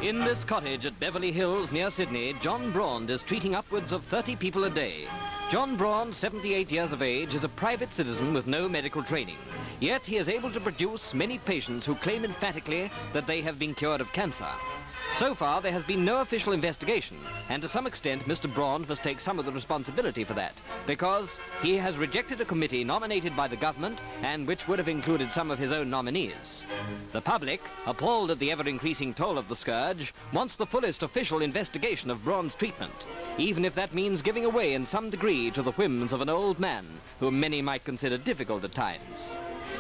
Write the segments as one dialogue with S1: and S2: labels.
S1: In this cottage at Beverly Hills near Sydney, John Braund is treating upwards of 30 people a day. John Braund, 78 years of age, is a private citizen with no medical training. Yet he is able to produce many patients who claim emphatically that they have been cured of cancer. So far, there has been no official investigation, and to some extent, Mr. Braund must take some of the responsibility for that, because he has rejected a committee nominated by the government and which would have included some of his own nominees. The public, appalled at the ever-increasing toll of the scourge, wants the fullest official investigation of Braund's treatment, even if that means giving away in some degree to the whims of an old man, whom many might consider difficult at times.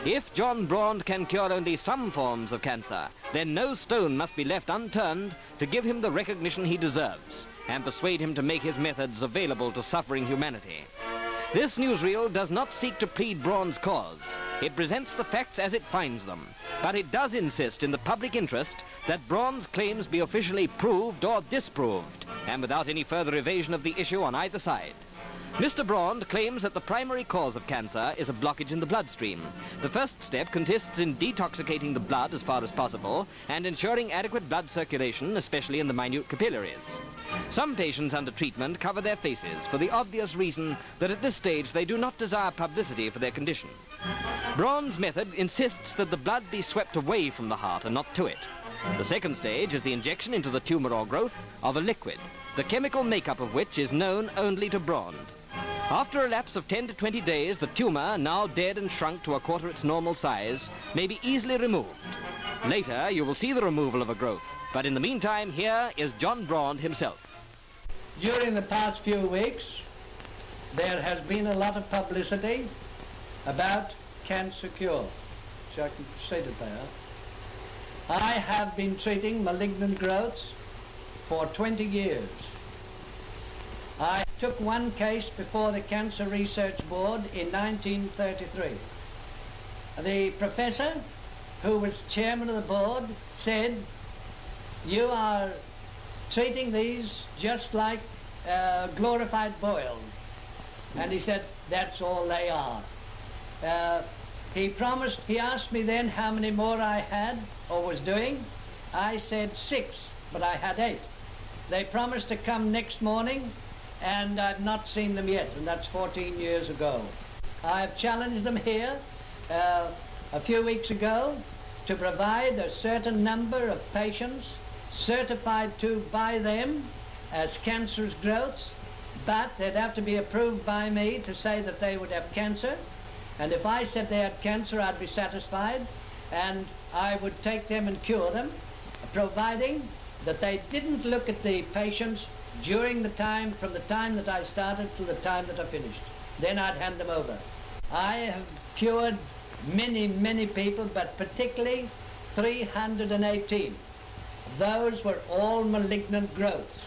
S1: If John Braund can cure only some forms of cancer, then no stone must be left unturned to give him the recognition he deserves and persuade him to make his methods available to suffering humanity. This newsreel does not seek to plead Braund's cause. It presents the facts as it finds them, but it does insist in the public interest that Braund's claims be officially proved or disproved, and without any further evasion of the issue on either side. Mr. Braund claims that the primary cause of cancer is a blockage in the bloodstream. The first step consists in detoxicating the blood as far as possible and ensuring adequate blood circulation, especially in the minute capillaries. Some patients under treatment cover their faces for the obvious reason that at this stage they do not desire publicity for their condition. Braund's method insists that the blood be swept away from the heart and not to it. The second stage is the injection into the tumor or growth of a liquid, the chemical makeup of which is known only to Braund. After a lapse of 10 to 20 days, the tumor, now dead and shrunk to a quarter its normal size, may be easily removed. Later, you will see the removal of a growth, but in the meantime, here is John Braund himself.
S2: During the past few weeks, there has been a lot of publicity about cancer cure. So I can say it there. I have been treating malignant growths for 20 years. I took one case before the Cancer Research Board in 1933. The professor, who was chairman of the board, said, "You are treating these just like glorified boils." And he said, "That's all they are." He asked me then how many more I had or was doing. I said 6, but I had 8. They promised to come next morning, and I've not seen them yet, and that's 14 years ago. I've challenged them here a few weeks ago to provide a certain number of patients certified by them as cancerous growths, but they'd have to be approved by me to say that they would have cancer, and if I said they had cancer, I'd be satisfied, and I would take them and cure them, providing that they didn't look at the patients during the time, from the time that I started to the time that I finished. Then I'd hand them over. I have cured many, many people, but particularly 318. Those were all malignant growths.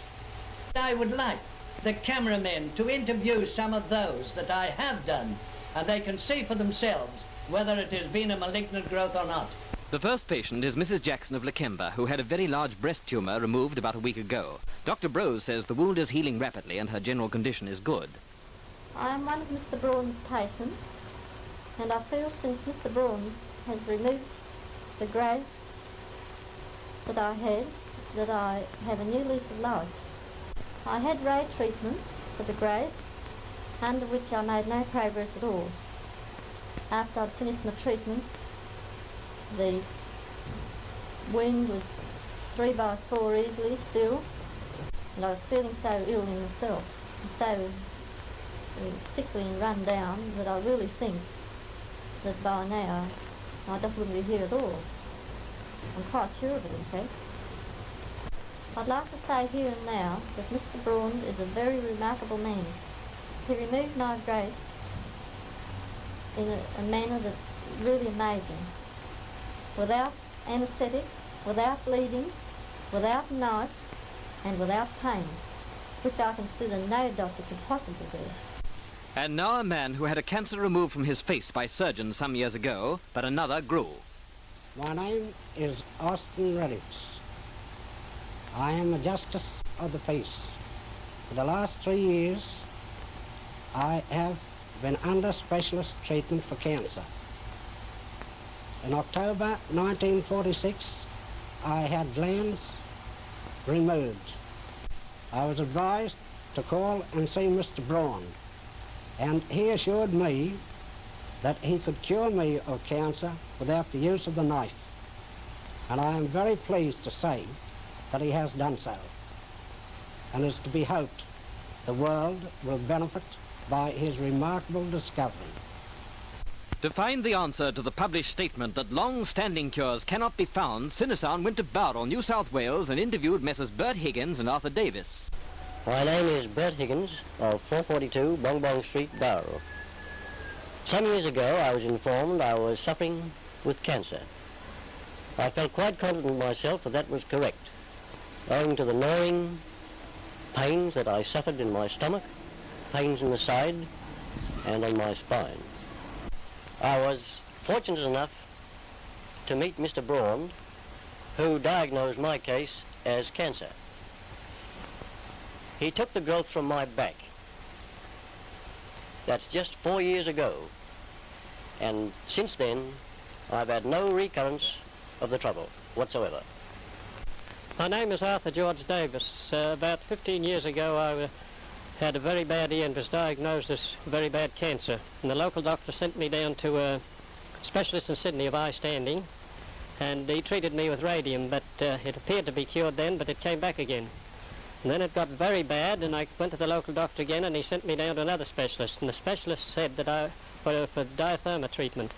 S2: I would like the cameramen to interview some of those that I have done, and they can see for themselves whether it has been a malignant growth or not.
S1: The first patient is Mrs. Jackson of Lakemba, who had a very large breast tumor removed about a week ago. Dr. Brose says the wound is healing rapidly and her general condition is good.
S3: I am one of Mr. Braund's patients, and I feel since Mr. Braund has removed the growth that I had, that I have a new lease of life. I had ray treatments for the growth, under which I made no progress at all. After I'd finished my treatments, the wound was 3 by 4 easily still, and I was feeling so ill in myself, and so sickly and run down, that I really think that by now I just wouldn't be here at all. I'm quite sure of it, in fact. I'd like to say here and now that Mr. Braund is a very remarkable man. He removed my growth in a manner that's really amazing. Without anaesthetic, without bleeding, without knife, and without pain, which I consider no doctor could possibly do.
S1: And now a man who had a cancer removed from his face by surgeons some years ago, but another grew.
S4: My name is Austin Redditz. I am a justice of the peace. For the last 3 years, I have been under specialist treatment for cancer. In October 1946, I had glands removed. I was advised to call and see Mr. Braund, and he assured me that he could cure me of cancer without the use of the knife. And I am very pleased to say that he has done so. And it's to be hoped the world will benefit by his remarkable discovery.
S1: To find the answer to the published statement that long-standing cures cannot be found, Cinesound went to Bowral, New South Wales, and interviewed Messrs. Bert Higgins and Arthur Davis.
S5: My name is Bert Higgins of 442 Bong Bong Street, Bowral. Some years ago I was informed I was suffering with cancer. I felt quite confident myself that was correct, owing to the gnawing pains that I suffered in my stomach, pains in the side and on my spine. I was fortunate enough to meet Mr. Braund, who diagnosed my case as cancer. He took the growth from my back. That's just 4 years ago. And since then, I've had no recurrence of the trouble whatsoever.
S6: My name is Arthur George Davis. About 15 years ago, I had a very bad ear and was diagnosed as very bad cancer. And the local doctor sent me down to a specialist in Sydney of eye standing, and he treated me with radium, but it appeared to be cured then, but it came back again. And then it got very bad, and I went to the local doctor again, and he sent me down to another specialist, and the specialist said that I for diatherma treatment.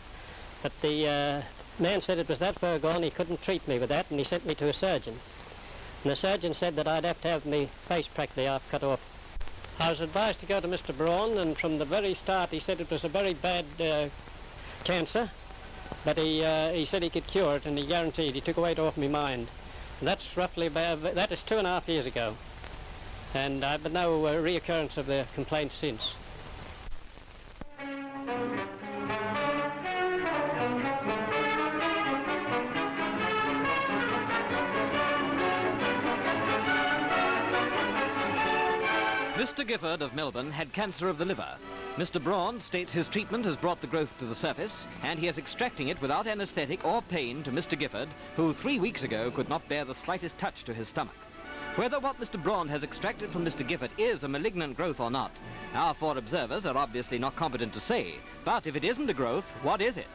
S6: But the man said it was that far gone, he couldn't treat me with that, and he sent me to a surgeon. And the surgeon said that I'd have to have my face practically cut off. I was advised to go to Mr. Braund, and from the very start he said it was a very bad cancer, but he said he could cure it, and he guaranteed. He took a weight off my mind. And that's roughly that is 2.5 years ago, and I've had no reoccurrence of the complaint since.
S1: Mr. Gifford of Melbourne had cancer of the liver. Mr. Braund states his treatment has brought the growth to the surface, and he is extracting it without anaesthetic or pain to Mr. Gifford, who 3 weeks ago could not bear the slightest touch to his stomach. Whether what Mr. Braund has extracted from Mr. Gifford is a malignant growth or not, our 4 observers are obviously not competent to say. But if it isn't a growth, what is it?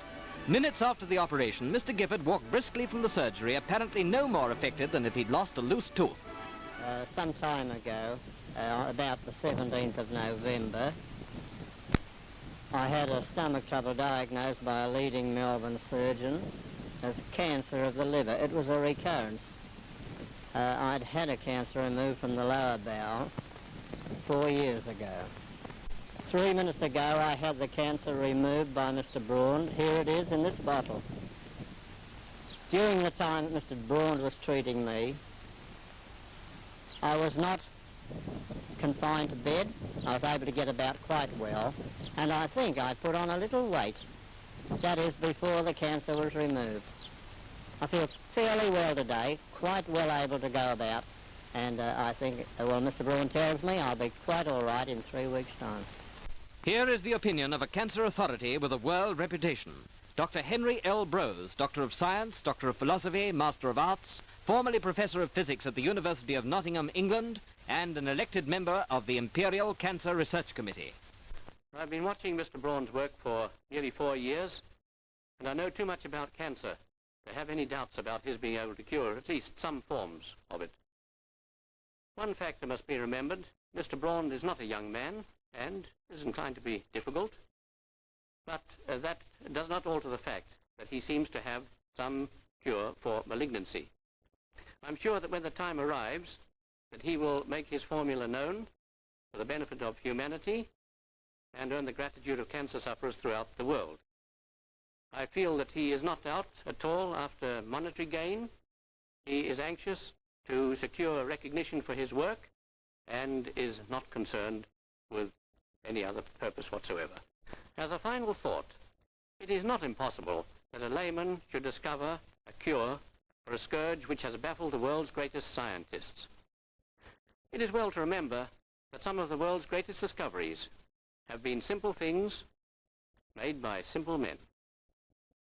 S1: Minutes after the operation, Mr. Gifford walked briskly from the surgery, apparently no more affected than if he'd lost a loose tooth.
S5: Some time ago, about the 17th of November, I had a stomach trouble diagnosed by a leading Melbourne surgeon as cancer of the liver. It was a recurrence. I'd had a cancer removed from the lower bowel 4 years ago. 3 minutes ago I had the cancer removed by Mr. Braund. Here it is in this bottle. During the time that Mr. Braund was treating me, I was not confined to bed. I was able to get about quite well, and I think I put on a little weight. That is, before the cancer was removed. I feel fairly well today, quite well able to go about, and I think, well, Mr. Braund tells me I'll be quite all right in 3 weeks' time.
S1: Here is the opinion of a cancer authority with a world reputation. Dr. Henry L. Brose, Doctor of Science, Doctor of Philosophy, Master of Arts, formerly Professor of Physics at the University of Nottingham, England, and an elected member of the Imperial Cancer Research Committee.
S7: I've been watching Mr. Braund's work for nearly 4 years, and I know too much about cancer to have any doubts about his being able to cure at least some forms of it. One factor must be remembered. Mr. Braund is not a young man and is inclined to be difficult, but that does not alter the fact that he seems to have some cure for malignancy. I'm sure that when the time arrives, that he will make his formula known for the benefit of humanity and earn the gratitude of cancer sufferers throughout the world. I feel that he is not out at all after monetary gain. He is anxious to secure recognition for his work and is not concerned with any other purpose whatsoever. As a final thought, it is not impossible that a layman should discover a cure for a scourge which has baffled the world's greatest scientists. It is well to remember that some of the world's greatest discoveries have been simple things made by simple men.